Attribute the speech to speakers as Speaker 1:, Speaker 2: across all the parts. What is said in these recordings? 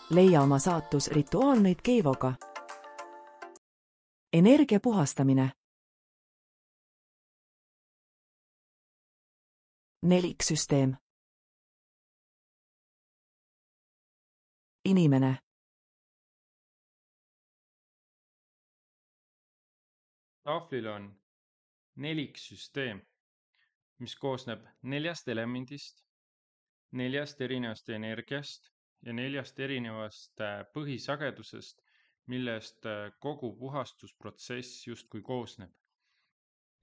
Speaker 1: Leia oma saatus rituaalneid Keevoga. Energia puhastamine. Neliksüsteem. Inimene.
Speaker 2: Tahvlil on neliksüsteem, mis koosneb 4 elemendist, 4 erinevast energiast ja 4 erinevast põhisagedusest, millest kogu puhastusprotsess justkui koosneb.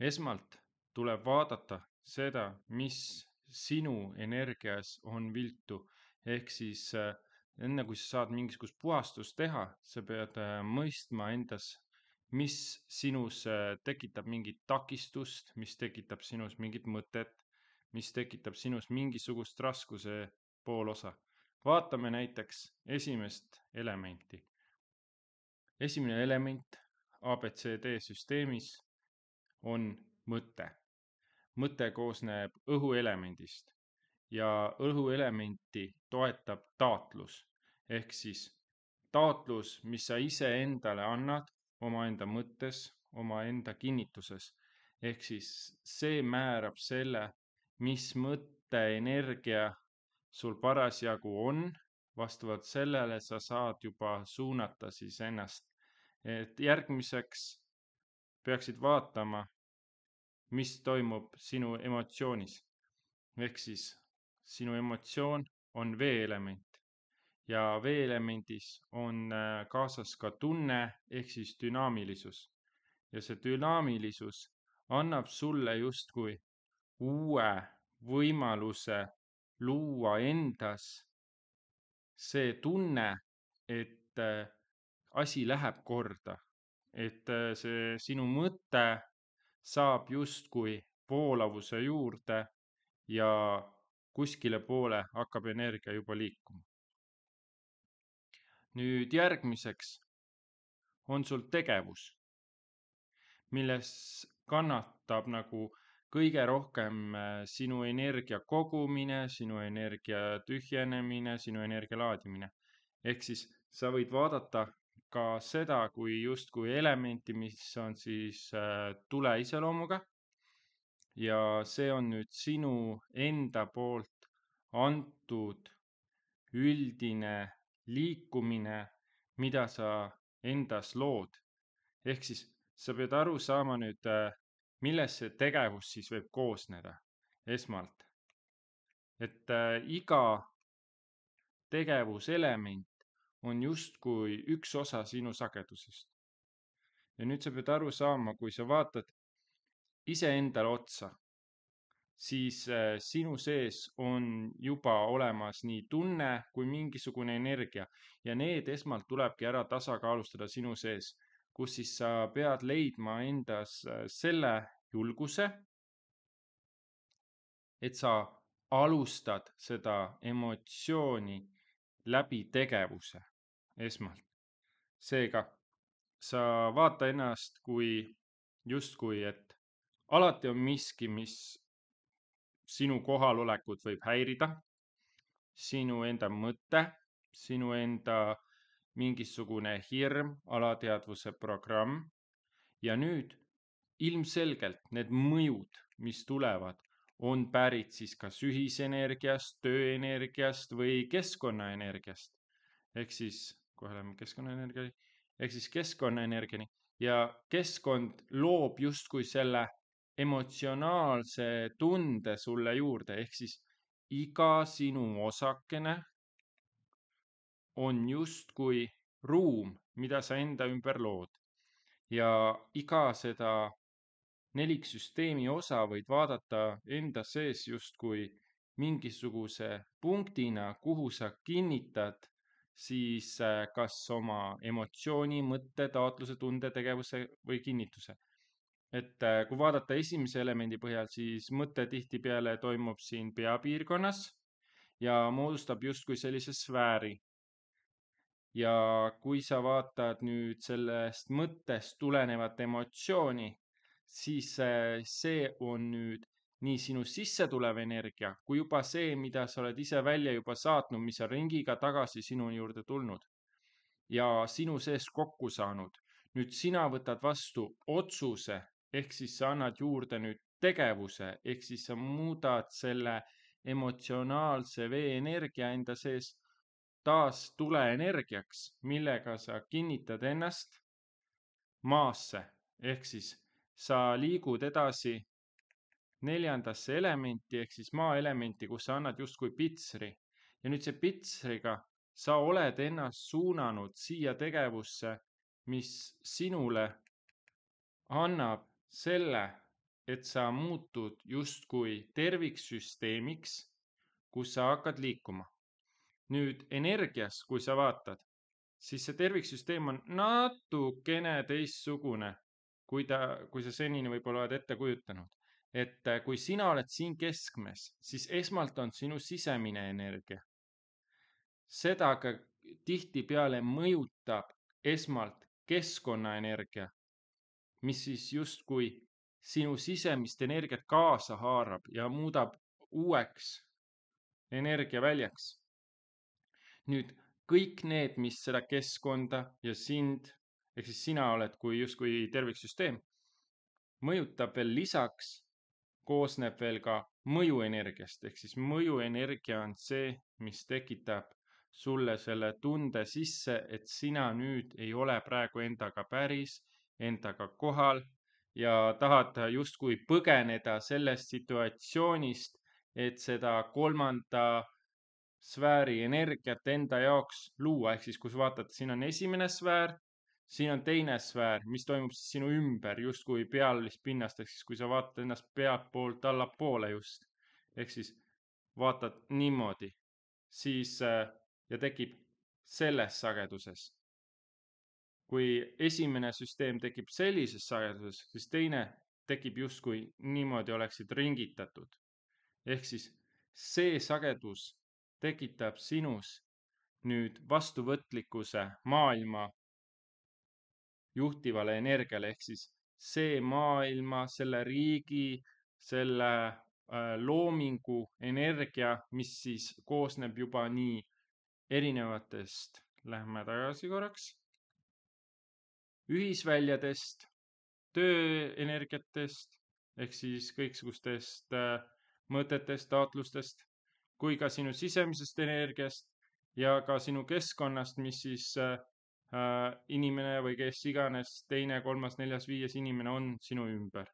Speaker 2: Esmalt tuleb vaadata seda, mis sinu energias on viltu. Ehk siis enne kui sa saad mingisugust puhastust teha, sa pead mõistma endas, mis sinus tekitab mingit takistust, mis tekitab sinus mingit mõtet, mis tekitab sinus mingisugust raskuse poolosa. Vaatame näiteks esimest elementi. Esimene element ABCD süsteemis on mõte. Mõte koosneb õhuelemendist ja õhuelementi toetab taotlus. Ehk siis taotlus, mis sa ise endale annad omaenda mõttes, omaenda kinnituses. Ehk siis see määrab selle, mis mõtteenergia sul parasjagu on, vastavalt sellele sa saad juba suunata siis ennast. Et järgmiseks peaksid vaatama, mis toimub sinu emotsioonis. Ehk siis sinu emotsioon on veeelement. Ja veeelemendis on kaasas ka tunne ehk siis dünaamilisus. Ja see dünaamilisus annab sulle justkui uue võimaluse luua endas see tunne, et asi läheb korda. Et see sinu mõte saab justkui voolavuse juurde ja kuskile poole hakkab energia juba liikuma. Nüüd järgmiseks on sul tegevus, milles kannatab nagu kõige rohkem sinu energia kogumine, sinu energia tühjenemine, sinu energia laadimine. Ehk siis sa võid vaadata ka seda kui justkui elementi, mis on siis tule iseloomuga. Ja see on nüüd sinu enda poolt antud üldine liikumine, mida sa endas lood. Ehk siis sa pead aru saama nüüd, milles see tegevus siis võib koosneda esmalt. Et iga tegevuselement on justkui üks osa sinu sagedusest. Ja nüüd sa pead aru saama, kui sa vaatad iseendale otsa, siis sinu sees on juba olemas nii tunne kui mingisugune energia ja need esmalt tulebki ära tasakaalustada sinu sees, kus siis sa pead leidma endas selle julguse, et sa alustad seda emotsiooni läbi tegevuse esmalt. Seega, sa vaata ennast kui justkui, et alati on miski, mis sinu kohalolekut võib häirida, sinu enda mõte, sinu enda mingisugune hirm, alateadvuse programm ja nüüd ilmselgelt need mõjud, mis tulevad, on pärit siis kas ühisenergiast, tööenergiast või keskkonnaenergiast. Ehk siis, kohe läheme keskkonnaenergiani, ehk siis keskkonnaenergiani ja keskkond loob justkui selle emotsionaalse tunde sulle juurde, ehk siis iga sinu osakene on justkui ruum, mida sa enda ümber lood. Ja iga seda neliksüsteemi osa võid vaadata enda sees justkui mingisuguse punktina, kuhu sa kinnitad siis kas oma emotsiooni, mõtte, taotluse, tunde, tegevuse või kinnituse. Et kui vaadata esimese elemendi põhjal, siis mõte tihtipeale toimub siin peapiirkonnas ja moodustab justkui sellise sfääri. Ja kui sa vaatad nüüd sellest mõttest tulenevat emotsiooni, siis see on nüüd nii sinu sisse tulev energia kui juba see, mida sa oled ise välja juba saatnud, mis on ringiga tagasi sinu juurde tulnud ja sinu sees kokku saanud. Nüüd sina võtad vastu otsuse, ehk siis sa annad juurde nüüd tegevuse, ehk siis sa muudad selle emotsionaalse vee-energia enda sees taas tuleenergiaks, millega sa kinnitad ennast maasse, ehk siis sa liigud edasi 4. elementi ehk siis maaelementi, kus sa annad justkui pitsri ja nüüd see pitsriga sa oled ennast suunanud siia tegevusse, mis sinule annab selle, et sa muutud justkui terviksüsteemiks, kus sa hakkad liikuma. Nüüd energias, kui sa vaatad, siis see terviksüsteem on natukene teistsugune, kui sa senini võib-olla oled ette kujutanud. Et kui sina oled siin keskmes, siis esmalt on sinu sisemine energia. Seda ka tihtipeale mõjutab esmalt keskkonnaenergia, mis siis justkui sinu sisemist energiat kaasa haarab ja muudab uueks energiaväljaks. Nüüd kõik need, mis seda keskkonda ja sind, ehk siis sina oled kui justkui terviksüsteem, mõjutab veel lisaks, koosneb veel ka mõjuenergiast, ehk siis mõjuenergia on see, mis tekitab sulle selle tunde sisse, et sina nüüd ei ole praegu endaga päris, endaga kohal ja tahad justkui põgeneda sellest situatsioonist, et seda 3. sfääri energiat enda jaoks luua, ehk siis kus vaatad, siin on esimene sfäär, siin on teine sfäär, mis toimub siis sinu ümber justkui pealispinnast, ehk siis kui sa vaatad ennast pealt poolt allapoole just, ehk siis vaatad niimoodi, siis ja tekib selles sageduses. Kui esimene süsteem tekib sellises sageduses, siis teine tekib justkui niimoodi oleksid ringitatud. Ehk siis see sagedus tekitab sinus nüüd vastuvõtlikkuse maailma juhtivale energiale, ehk siis see maailma, selle riigi, selle loomingu energia, mis siis koosneb juba nii erinevatest, lähme tagasi korraks, ühisväljadest, tööenergiatest, ehk siis kõiksugustest mõtetest, taotlustest, kui ka sinu sisemisest energiast ja ka sinu keskkonnast, mis siis inimene või kes iganes teine, 3., 4., 5. inimene on sinu ümber.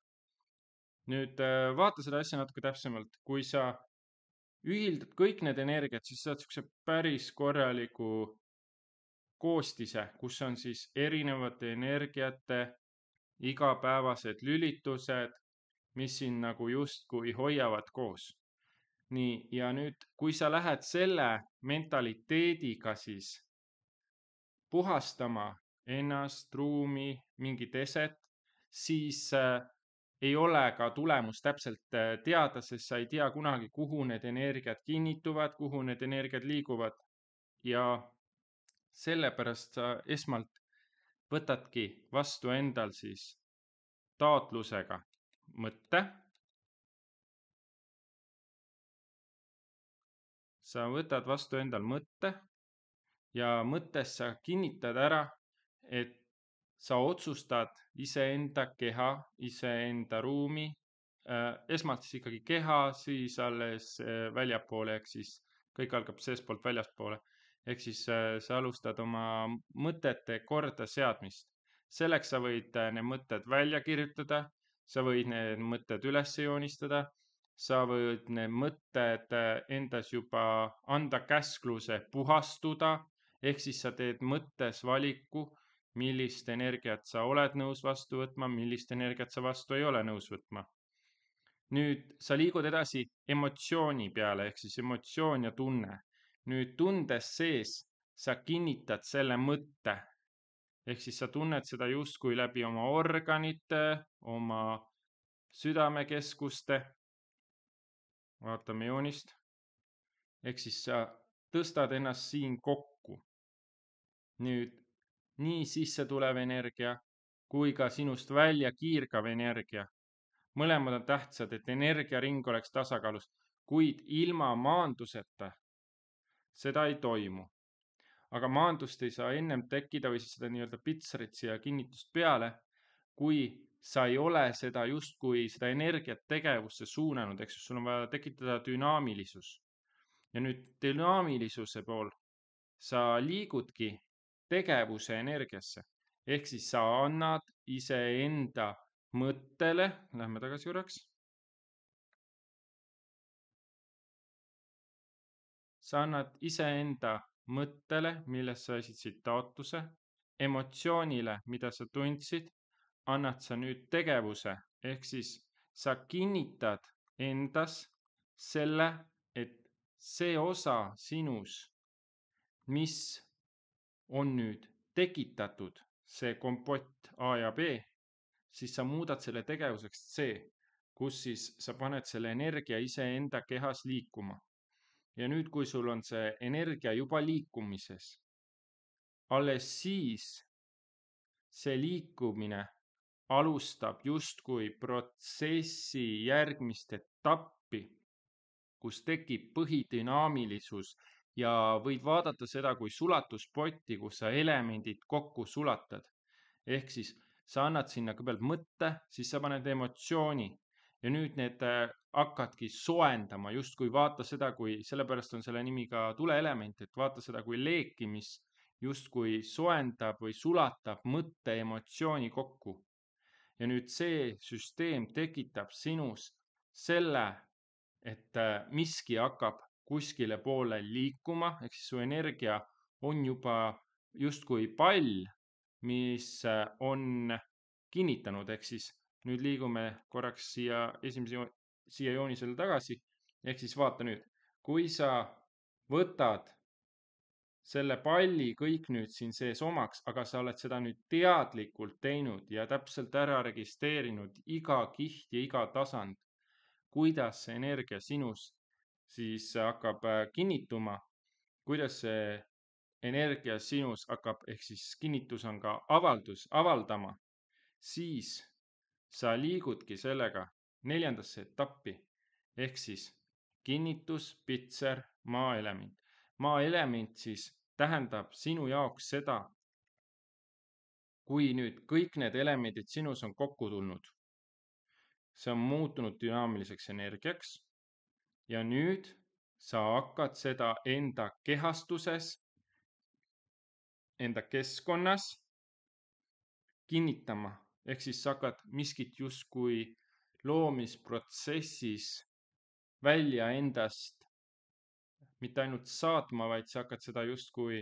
Speaker 2: Nüüd vaata seda asja natuke täpsemalt. Kui sa ühildad kõik need energiat, siis saad siukse päris korraliku koostise, kus on siis erinevate energiate igapäevased lülitused, mis siin nagu justkui hoiavad koos. Nii, ja nüüd, kui sa lähed selle mentaliteediga siis puhastama ennast, ruumi, mingit eset, siis ei ole ka tulemus täpselt teada, sest sa ei tea kunagi, kuhu need energiat kinnituvad, kuhu need energiat liiguvad. Ja sellepärast sa esmalt võtadki vastu endal siis taotlusega mõtte. Sa võtad vastu endal mõtte ja mõttes sa kinnitad ära, et sa otsustad iseenda keha, iseenda ruumi, esmalt siis ikkagi keha, siis alles väljapoole, ehk siis kõik algab seestpoolt väljaspoole. Ehk siis sa alustad oma mõtete korda seadmist. Selleks sa võid need mõtted välja kirjutada, sa võid need mõtted üles joonistada, sa võid need mõtted endas juba anda käskluse puhastuda, ehk siis sa teed mõttes valiku, millist energiat sa oled nõus vastu võtma, millist energiat sa vastu ei ole nõus võtma. Nüüd sa liigud edasi emotsiooni peale, ehk siis emotsioon ja tunne. Nüüd tundes sees sa kinnitad selle mõtte, ehk siis sa tunned seda justkui läbi oma organite, oma südamekeskuste. Vaatame joonist. Ehk siis sa tõstad ennast siin kokku. Nüüd nii sisse tulev energia kui ka sinust välja kiirgav energia mõlemad on tähtsad, et energiaring oleks tasakaalus, kuid ilma maanduseta seda ei toimu. Aga maandust ei saa ennem tekkida või siis seda nii-öelda pitsarit siia kinnitust peale, kui sa ei ole seda justkui seda energiat tegevusse suunanud, ehk siis sul on vaja tekitada dünaamilisus. Ja nüüd dünaamilisuse pool sa liigudki tegevuse energiasse, ehk siis sa annad iseenda mõttele, lähme tagasi korraks, sa annad iseenda mõttele, millest sa esitasid taotluse, emotsioonile, mida sa tundsid, annad sa nüüd tegevuse, ehk siis sa kinnitad endas selle, et see osa sinus, mis on nüüd tekitatud, see kompott A ja B, siis sa muudad selle tegevuseks C, kus siis sa paned selle energia iseenda kehas liikuma. Ja nüüd, kui sul on see energia juba liikumises, alles siis see liikumine alustab justkui protsessi järgmist etappi, kus tekib põhidünaamilisus ja võid vaadata seda kui sulatuspotti, kus sa elemendid kokku sulatad. Ehk siis sa annad sinna kõigepealt mõtte, siis sa paned emotsiooni ja nüüd need hakkadki soendama, justkui vaata seda kui, sellepärast on selle nimi ka tuleelement, et vaata seda kui leeki, mis justkui soendab või sulatab mõtte emotsiooni kokku. Ja nüüd see süsteem tekitab sinus selle, et miski hakkab kuskile poole liikuma, ehk siis su energia on juba justkui pall, mis on kinnitanud, ehk siis nüüd liigume korraks siia joonisele tagasi, ehk siis vaata nüüd, kui sa võtad selle palli kõik nüüd siin sees omaks, aga sa oled seda nüüd teadlikult teinud ja täpselt ära registreerinud iga kiht ja iga tasand, kuidas see energia sinus siis hakkab kinnituma, kuidas see energia sinus hakkab, ehk siis kinnitus on ka avaldama, siis sa liigudki sellega 4. etappi, ehk siis kinnitus, pitser, maaelement. Maaelement siis tähendab sinu jaoks seda, kui nüüd kõik need elemendid sinus on kokku tulnud, see on muutunud dünaamiliseks energiaks ja nüüd sa hakkad seda enda kehastuses, enda keskkonnas kinnitama, ehk siis sa hakkad miskit justkui loomisprotsessis välja endast mitte ainult saatma, vaid sa hakkad seda justkui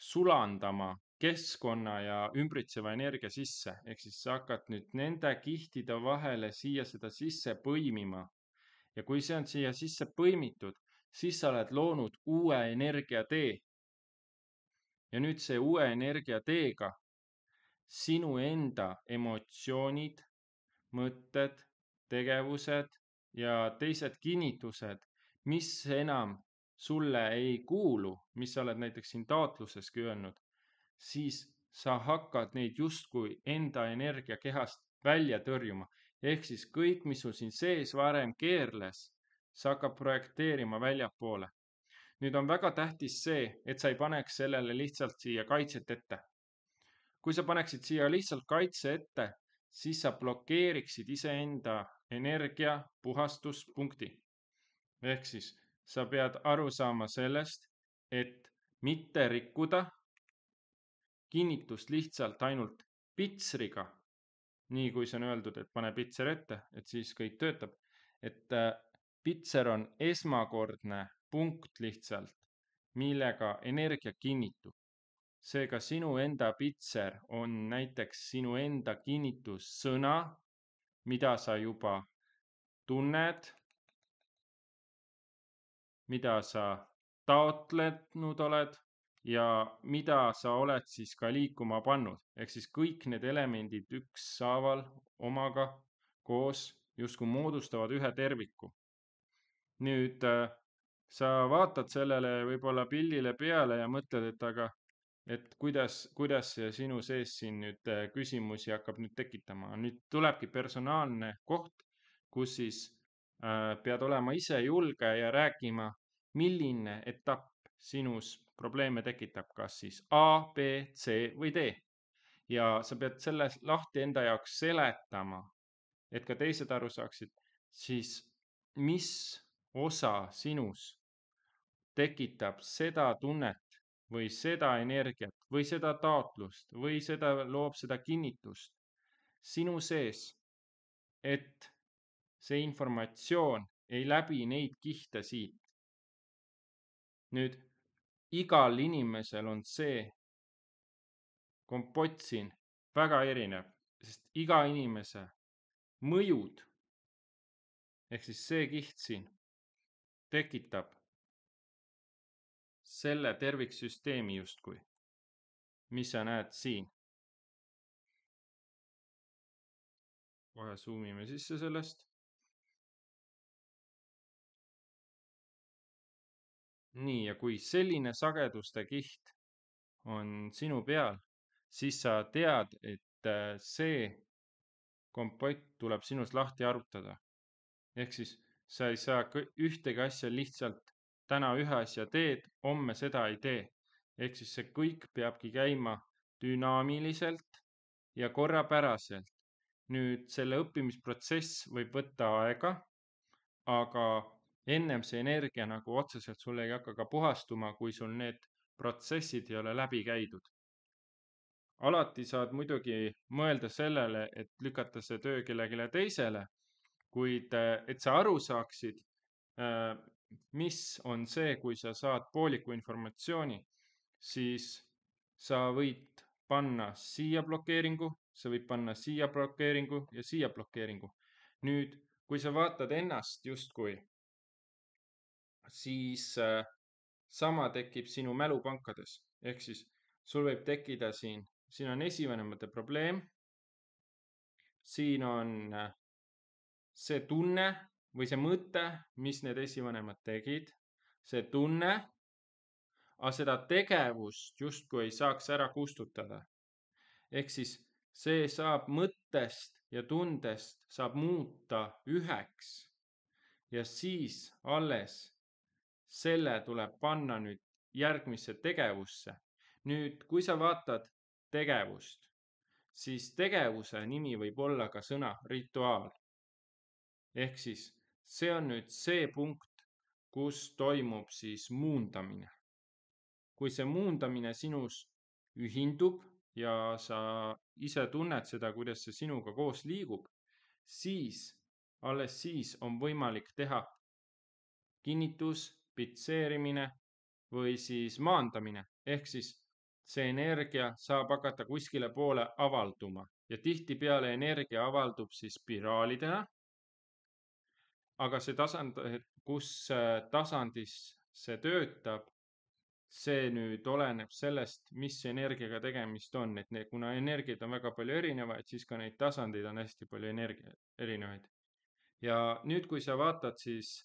Speaker 2: sulandama keskkonna ja ümbritseva energia sisse, ehk siis sa hakkad nüüd nende kihtide vahele siia seda sisse põimima. Ja kui see on siia sisse põimitud, siis sa oled loonud uue energiatee. Ja nüüd see uue energiateega sinu enda emotsioonid, mõtted, tegevused ja teised kinnitused, mis enam sulle ei kuulu, mis sa oled näiteks siin taotluseski öelnud, siis sa hakkad neid justkui enda energiakehast välja tõrjuma. Ehk siis kõik, mis sul siin sees varem keerles, sa hakkad projekteerima väljapoole. Nüüd on väga tähtis see, et sa ei paneks sellele lihtsalt siia kaitset ette. Kui sa paneksid siia lihtsalt kaitse ette, siis sa blokeeriksid iseenda energia puhastuspunkti. Ehk siis sa pead aru saama sellest, et mitte rikkuda kinnitust lihtsalt ainult pitsriga, nii kui see on öeldud, et pane pitser ette, et siis kõik töötab. Et pitser on esmakordne punkt lihtsalt, millega energia kinnitub. Seega sinu enda pitser on näiteks sinu enda kinnitussõna, mida sa juba tunned, mida sa taotlenud oled ja mida sa oled siis ka liikuma pannud. Ehk siis kõik need elemendid ükshaaval omaga koos justkui moodustavad ühe terviku. Nüüd sa vaatad sellele võib-olla pildile peale ja mõtled, et kuidas see sinu sees siin nüüd küsimusi hakkab nüüd tekitama. Nüüd tulebki personaalne koht, kus siis pead olema ise julge ja rääkima, milline etapp sinus probleeme tekitab, kas siis A, B, C või D. Ja sa pead selle lahti enda jaoks seletama, et ka teised aru saaksid, siis mis osa sinus tekitab seda tunnet või seda energiat või seda taotlust või seda loob seda kinnitust sinu sees, et see informatsioon ei läbi neid kihte siit. Nüüd, igal inimesel on see kompott siin väga erinev, sest iga inimese mõjud, ehk siis see kiht siin, tekitab selle terviksüsteemi justkui, mis sa näed siin. Kohe zoomime sisse sellest. Nii, ja kui selline sageduste kiht on sinu peal, siis sa tead, et see kompott tuleb sinus lahti arutada. Ehk siis sa ei saa ühtegi asja lihtsalt täna ühe asja teed, homme seda ei tee. Ehk siis see kõik peabki käima dünaamiliselt ja korrapäraselt. Nüüd selle õppimisprotsess võib võtta aega, aga ennem see energia nagu otseselt sulle ei hakka ka puhastuma, kui sul need protsessid ei ole läbi käidud. Alati saad muidugi mõelda sellele, et lükata see töö kellelegi teisele, kuid et sa aru saaksid, mis on see, kui sa saad pooliku informatsiooni, siis sa võid panna siia blokeeringu, sa võid panna siia blokeeringu ja siia blokeeringu. Nüüd, kui sa vaatad ennast justkui, siis sama tekib sinu mälupankades. Ehk siis sul võib tekkida siin on esivanemate probleem, siin on see tunne või see mõte, mis need esivanemad tegid, see tunne, aga seda tegevust justkui ei saaks ära kustutada. Ehk siis see saab mõttest ja tundest saab muuta üheks ja siis alles selle tuleb panna nüüd järgmisse tegevusse. Nüüd, kui sa vaatad tegevust, siis tegevuse nimi võib olla ka sõna rituaal. Ehk siis see on nüüd see punkt, kus toimub siis muundamine. Kui see muundamine sinus ühindub ja sa ise tunned seda, kuidas see sinuga koos liigub, siis alles siis on võimalik teha kinnitus, pitseerimine või siis maandamine. Ehk siis see energia saab hakata kuskile poole avalduma ja tihtipeale energia avaldub siis spiraalidena. Aga see tasand, kus tasandis see töötab, see nüüd oleneb sellest, mis energiaga tegemist on. Et kuna energiaid on väga palju erinevaid, siis ka neid tasandeid on hästi palju erinevaid. Ja nüüd, kui sa vaatad siis,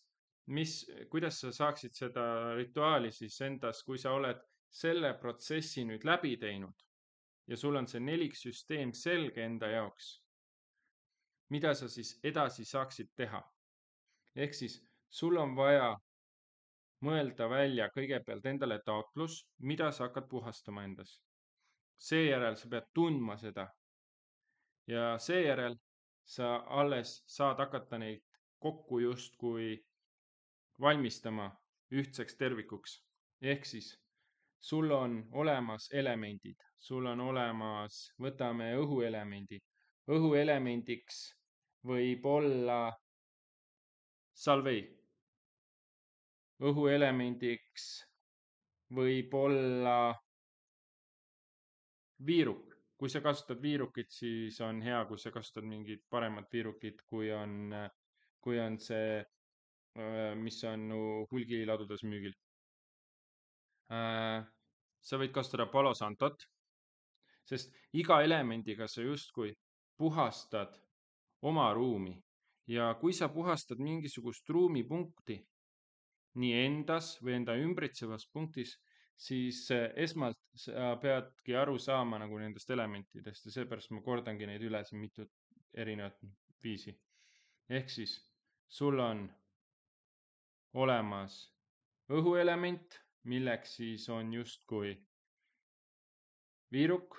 Speaker 2: kuidas sa saaksid seda rituaali siis endas, kui sa oled selle protsessi nüüd läbi teinud ja sul on see neliksüsteem selge enda jaoks, mida sa siis edasi saaksid teha. Ehk siis sul on vaja mõelda välja kõigepealt endale taotlus, mida sa hakkad puhastama endas. Seejärel sa pead tundma seda ja seejärel sa alles saad hakata neid kokku justkui valmistama ühtseks tervikuks. Ehk siis sul on olemas elemendid, sul on olemas, võtame õhuelemendi. Õhuelemendiks võib olla salvei. Õhuelemendiks võib olla viiruk. Kui sa kasutad viirukit, siis on hea, kui sa kasutad mingit paremat viirukit, kui on see, mis on hulgiladudes müügil. Sa võid kasutada Palo Santot, sest iga elemendiga sa justkui puhastad oma ruumi. Ja kui sa puhastad mingisugust ruumipunkti nii endas või enda ümbritsevas punktis, siis esmalt sa peadki aru saama nagu nendest elementidest ja seepärast ma kordangi neid üle siin mitut erinevat viisi. Ehk siis sul on olemas õhuelement, milleks siis on justkui viiruk,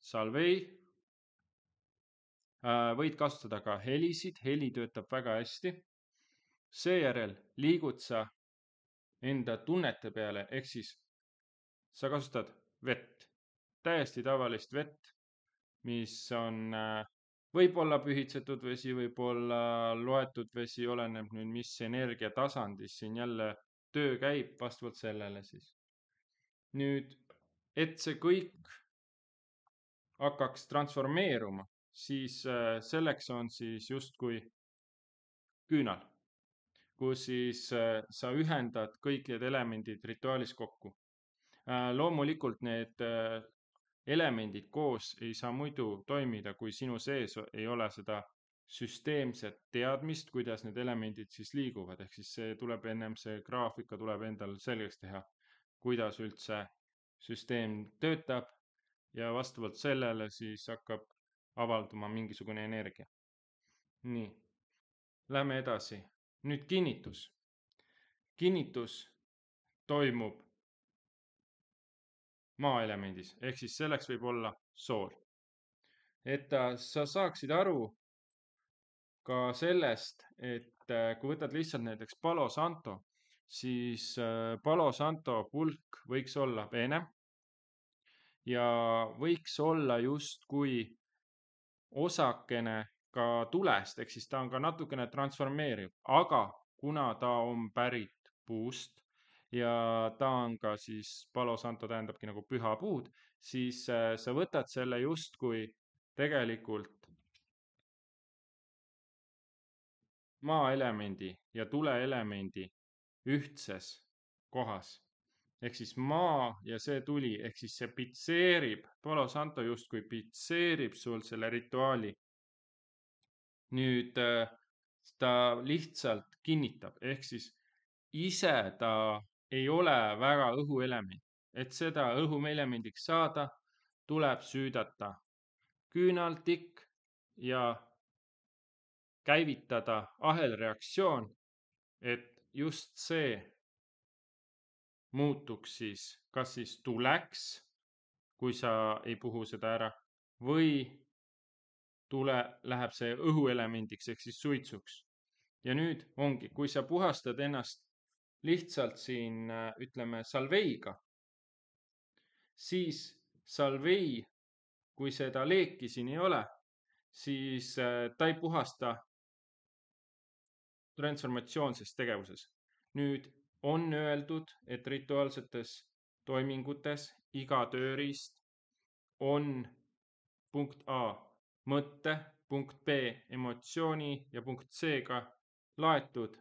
Speaker 2: salvei, võid kasutada ka helisid, heli töötab väga hästi. Seejärel liigud sa enda tunnete peale, ehk siis sa kasutad vett, täiesti tavalist vett, mis on võib-olla pühitsetud vesi, võib-olla loetud vesi, oleneb nüüd, mis energiatasandis siin jälle töö käib vastavalt sellele siis. Nüüd, et see kõik hakkaks transformeeruma, siis selleks on siis justkui küünal, kus siis sa ühendad kõik need elemendid rituaalis kokku. Loomulikult need elemendid koos ei saa muidu toimida, kui sinu sees ei ole seda süsteemset teadmist, kuidas need elemendid siis liiguvad, ehk siis see tuleb ennem, see graafika tuleb endal selgeks teha, kuidas üldse süsteem töötab ja vastavalt sellele siis hakkab avalduma mingisugune energia. Nii, lähme edasi. Nüüd kinnitus. Kinnitus toimub maaelemendis, ehk siis selleks võib olla sool. Et sa saaksid aru ka sellest, et kui võtad lihtsalt näiteks Palo Santo, siis Palo Santo pulk võiks olla peenem ja võiks olla justkui osakene ka tulest, ehk siis ta on ka natukene transformeeriv, aga kuna ta on pärit puust ja ta on ka siis, Palo Santo tähendabki nagu püha puud, siis sa võtad selle justkui tegelikult maaelemendi ja tuleelemendi ühtses kohas. Ehk siis maa ja see tuli, ehk siis see pitseerib, Palo Santo justkui pitseerib sul selle rituaali. Nüüd ta lihtsalt kinnitab, ehk siis ise ta ei ole väga õhuelement. Et seda õhuelemendiks saada, tuleb süüdata küünaltikk ja käivitada ahelreaktsioon, et just see muutuks siis, kas siis tuleks, kui sa ei puhu seda ära, või läheb see õhuelemendiks ehk siis suitsuks. Ja nüüd ongi, kui sa puhastad ennast lihtsalt siin, ütleme, salveiga, siis salvei, kui seda leeki siin ei ole, siis ta ei puhasta transformatsioonses tegevuses. Nüüd on öeldud, et rituaalsetes toimingutes iga tööriist on punkt A mõtte, punkt B emotsiooni ja punkt C-ga laetud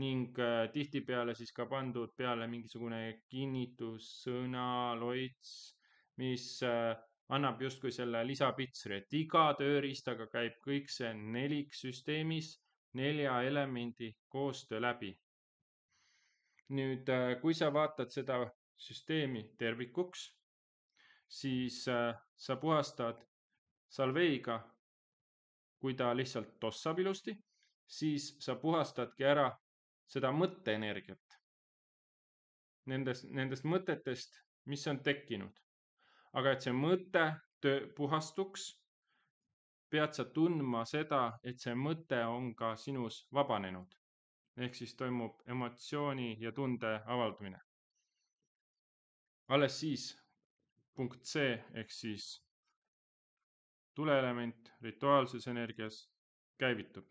Speaker 2: ning tihtipeale siis ka pandud peale mingisugune kinnitus, sõna, loits, mis annab justkui selle lisapitsri, et iga tööriistaga käib kõik see neliksüsteemis 4 elemendi koostöö läbi. Nüüd, kui sa vaatad seda süsteemi tervikuks, siis sa puhastad salveiga, kui ta lihtsalt tossab ilusti, siis sa puhastadki ära seda mõtteenergiat nendest mõtetest, mis on tekkinud. Aga et see mõte puhastuks, pead sa tundma seda, et see mõte on ka sinus vabanenud. Ehk siis toimub emotsiooni ja tunde avaldumine. Alles siis punkt C ehk siis tuleelement rituaalses energias käivitub.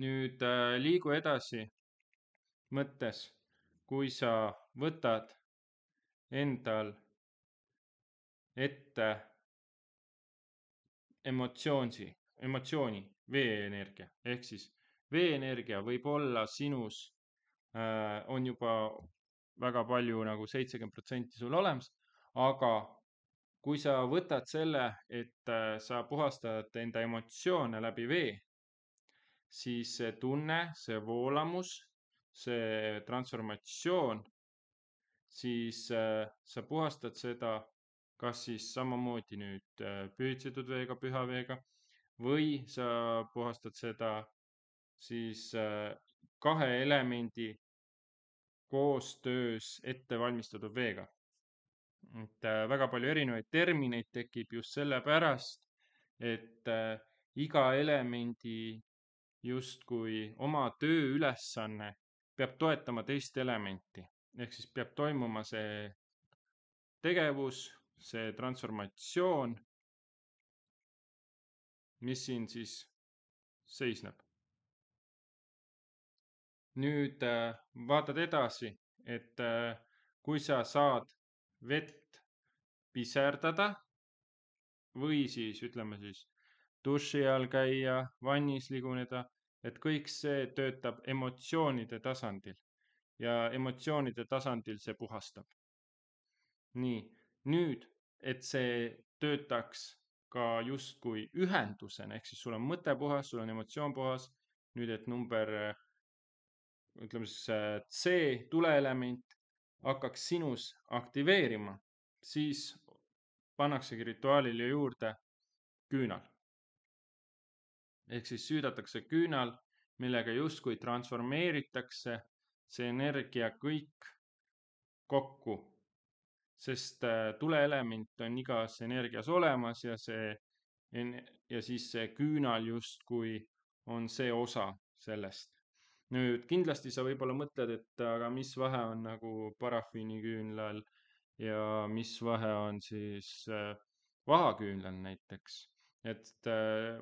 Speaker 2: Nüüd liigu edasi mõttes, kui sa võtad endal ette emotsiooni, veeenergia, ehk siis veeenergia võib olla sinus, on juba väga palju nagu 70% sul olemas, aga kui sa võtad selle, et sa puhastad enda emotsioone läbi vee, siis see tunne, see voolamus, see transformatsioon, siis sa puhastad seda kas siis samamoodi nüüd pühitsetud veega, püha veega, või sa puhastad seda siis kahe elemendi koostöös ette valmistatud veega. Et väga palju erinevaid termineid tekib just sellepärast, et iga elemendi justkui oma tööülesanne peab toetama teist elementi. Ehk siis peab toimuma see tegevus, see transformatsioon, mis siin siis seisneb. Nüüd vaatad edasi, et kui sa saad vett piserdada või siis ütleme siis duši all käia, vannis liguneda, et kõik see töötab emotsioonide tasandil ja emotsioonide tasandil see puhastab. Nii, nüüd, et see töötaks ka justkui ühendusena, ehk siis sul on mõte puhas, sul on emotsioon puhas, nüüd, et ütleme siis C tuleelement hakkaks sinus aktiveerima, siis pannaksegi rituaalile juurde küünal. Ehk siis süüdatakse küünal, millega justkui transformeeritakse see energia kõik kokku, sest tuleelement on igas energias olemas ja siis see küünal justkui on see osa sellest. Nüüd kindlasti sa võib-olla mõtled, et aga mis vahe on nagu parafiiniküünlal ja mis vahe on siis vahaküünlal näiteks,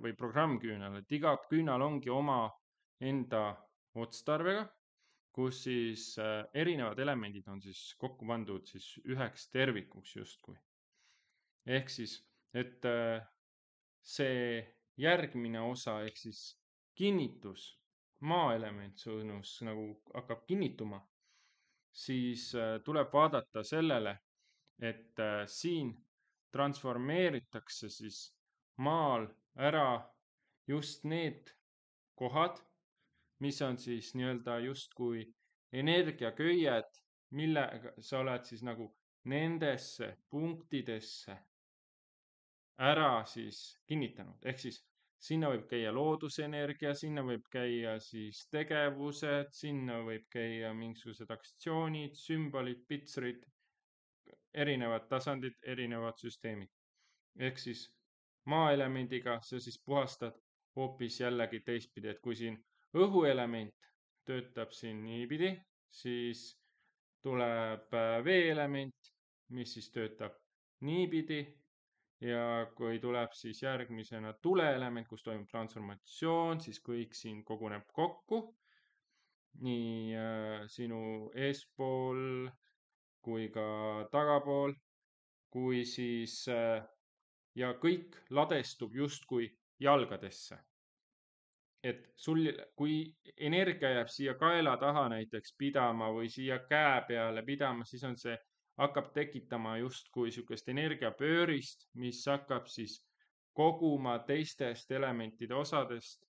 Speaker 2: või programmküünal, et iga küünal ongi oma enda otstarbega, kus siis erinevad elemendid on siis kokku pandud siis üheks tervikuks justkui. Ehk siis, et see järgmine osa, ehk siis kinnitus, maaelement sõnus nagu hakkab kinnituma, siis tuleb vaadata sellele, et siin transformeeritakse siis maal ära just need kohad, mis on siis nii-öelda justkui energiaköied, millega sa oled siis nagu nendesse punktidesse ära siis kinnitanud. Ehk siis sinna võib käia loodusenergia, sinna võib käia siis tegevused, sinna võib käia mingisugused aktsioonid, sümbolid, pitserid, erinevad tasandid, erinevad süsteemid. Ehk siis maaelemendiga sa siis puhastad hoopis jällegi teistpidi, et kui siin õhuelement töötab siin niipidi, siis tuleb veeelement, mis siis töötab niipidi ja kui tuleb siis järgmisena tuleelement, kus toimub transformatsioon, siis kõik siin koguneb kokku, nii sinu eespool kui ka tagapool, kui siis ja kõik ladestub justkui jalgadesse. Et sul, kui energia jääb siia kaela taha näiteks pidama või siia käe peale pidama, siis on see, hakkab tekitama justkui sihukest energiapöörist, mis hakkab siis koguma teistest elementide osadest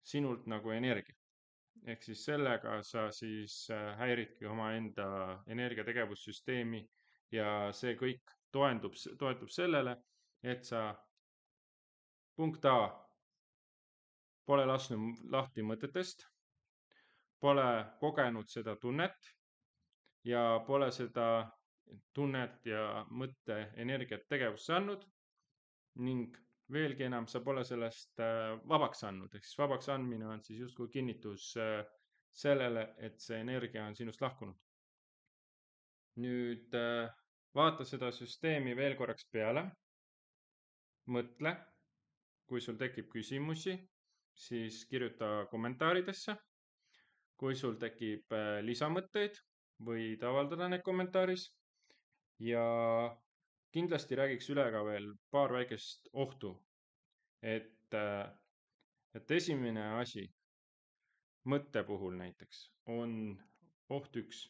Speaker 2: sinult nagu energia. Ehk siis sellega sa siis häiridki omaenda energiategevussüsteemi ja see kõik toetub sellele, et sa punkt A pole lasknud lahti mõtetest, pole kogenud seda tunnet ja pole seda tunnet ja mõtte energiat tegevusse andnud ning veelgi enam, sa pole sellest vabaks andnud, ehk siis vabaks andmine on siis justkui kinnitus sellele, et see energia on sinust lahkunud. Nüüd vaata seda süsteemi veel korraks peale, mõtle, kui sul tekib küsimusi, siis kirjuta kommentaaridesse. Kui sul tekib lisamõtteid, võid avaldada need kommentaaris ja kindlasti räägiks üle ka veel paar väikest ohtu, et esimene asi mõtte puhul näiteks on oht üks,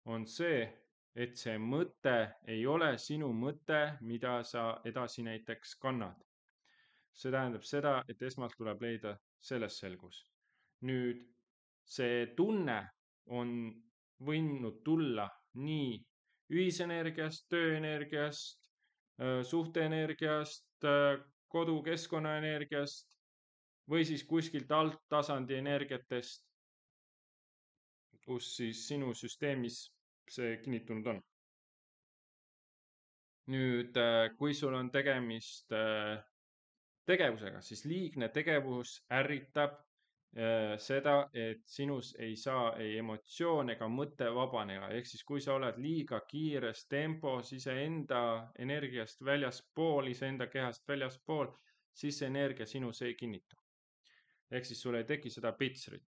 Speaker 2: on see, et see mõte ei ole sinu mõte, mida sa edasi näiteks kannad. See tähendab seda, et esmalt tuleb leida selles selgus. Nüüd see tunne on võinud tulla nii ühisenergiast, tööenergiast, suhteenergiast, kodukeskkonnaenergiast või siis kuskilt alttasandi energiatest, kus siis sinu süsteemis see kinnitunud on. Nüüd, kui sul on tegemist tegevusega, siis liigne tegevus ärritab seda, et sinus ei saa ei emotsioon ega mõte vabaneda. Ehk siis, kui sa oled liiga kiires tempos iseenda energiast väljaspool, iseenda kehast väljaspool, siis see energia sinus ei kinnitu. Ehk siis sul ei teki seda pitsrit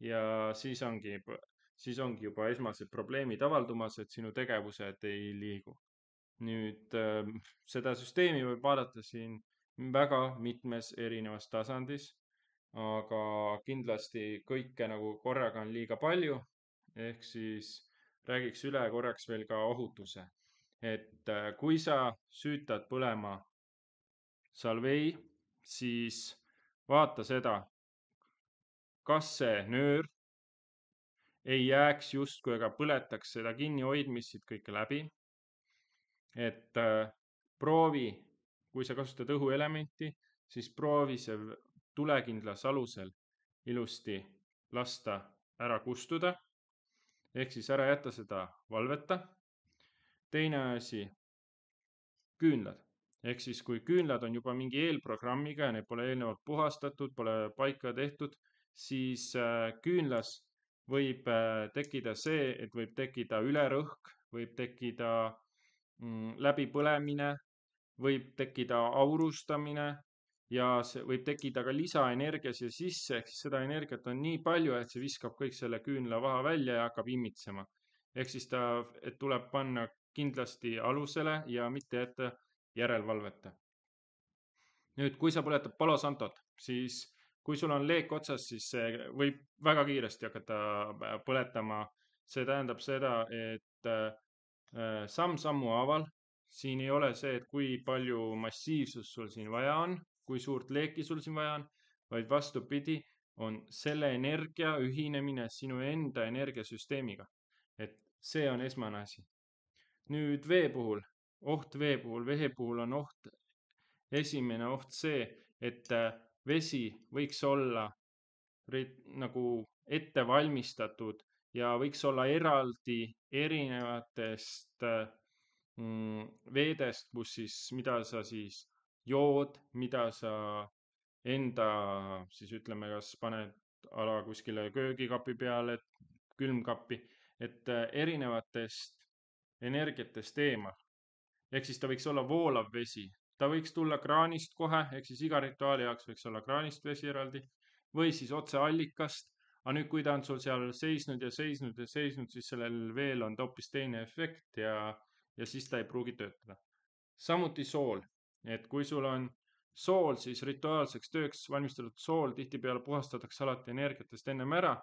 Speaker 2: ja siis ongi juba esmased probleemid avaldumas, et sinu tegevused ei liigu. Nüüd, seda süsteemi võib vaadata siin väga mitmes erinevas tasandis, aga kindlasti kõike nagu korraga on liiga palju, ehk siis räägiks üle korraks veel ka ohutuse. Et kui sa süütad põlema salvei, siis vaata seda, kas see nöör ei jääks justkui ega põletaks seda kinnihoidmist siit kõike läbi. Et proovi, kui sa kasutad õhuelementi, siis proovi see tulekindlas alusel ilusti lasta ära kustuda, ehk siis ära jätta seda valveta. Teine asi, küünlad. Ehk siis, kui küünlad on juba mingi eelprogrammiga ja need pole eelnevalt puhastatud, pole paika tehtud, siis küünlas võib tekkida see, et võib tekkida ülerõhk, võib tekkida läbipõlemine, võib tekkida aurustamine ja see võib tekkida ka lisaenergia siia sisse, ehk siis seda energiat on nii palju, et see viskab kõik selle küünlavaha välja ja hakkab imitsema. Ehk siis et tuleb panna kindlasti alusele ja mitte jätta järelvalveta. Nüüd, kui sa põletad Palo Santot, siis kui sul on leek otsas, siis see võib väga kiiresti hakata põletama. See tähendab seda, et samm-sammu haaval, siin ei ole see, et kui palju massiivsust sul siin vaja on, kui suurt leeki sul siin vaja on, vaid vastupidi, on selle energia ühinemine sinu enda energiasüsteemiga. Et see on esmane asi. Nüüd vee puhul, vee puhul on esimene oht see, et vesi võiks olla nagu ette valmistatud ja võiks olla eraldi erinevatest veedest, kus siis, mida sa siis jood, mida sa enda siis ütleme, kas paned ala kuskile köögikapi peale, külmkappi, et erinevatest energiatest eemal. Ehk siis ta võiks olla voolav vesi. Ta võiks tulla kraanist kohe, ehk siis iga rituaali jaoks võiks olla kraanist vesi eraldi või siis otse allikast. Aga nüüd, kui ta on sul seal seisnud, siis sellel veel on ta hoopis teine efekt ja siis ta ei pruugi töötada. Samuti sool, et kui sul on sool, siis rituaalseks tööks valmistatud sool tihtipeale puhastatakse alati energiatest ennem ära,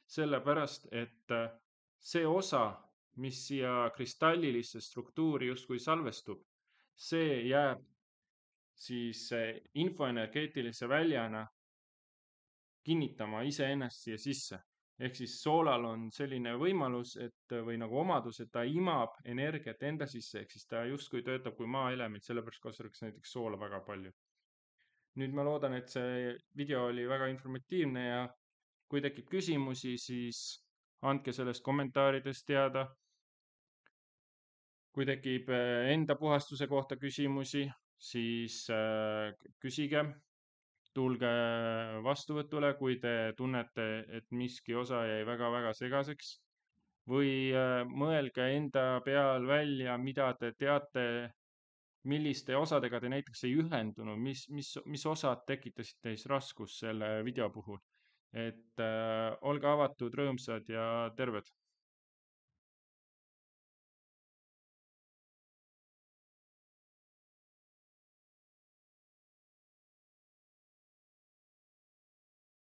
Speaker 2: sellepärast, et see osa, mis siia kristallilisse struktuuri justkui salvestub, see jääb siis infoenergeetilise väljana kinnitama iseennast siia sisse. Ehk siis soolal on selline võimalus, või nagu omadus, et ta imab energiat enda sisse, ehk siis ta justkui töötab kui maaelement, sellepärast kasutatakse näiteks soola väga palju. Nüüd ma loodan, et see video oli väga informatiivne ja kui tekib küsimusi, siis andke sellest kommentaarides teada. Kui tekib enda puhastuse kohta küsimusi, siis küsige, tulge vastuvõtule, kui te tunnete, et miski osa jäi väga-väga segaseks või mõelge enda peal välja, mida te teate, milliste osadega te näiteks ei ühendunud, mis osad tekitasid teis raskust selle video puhul. Et olge avatud, rõõmsad ja terved.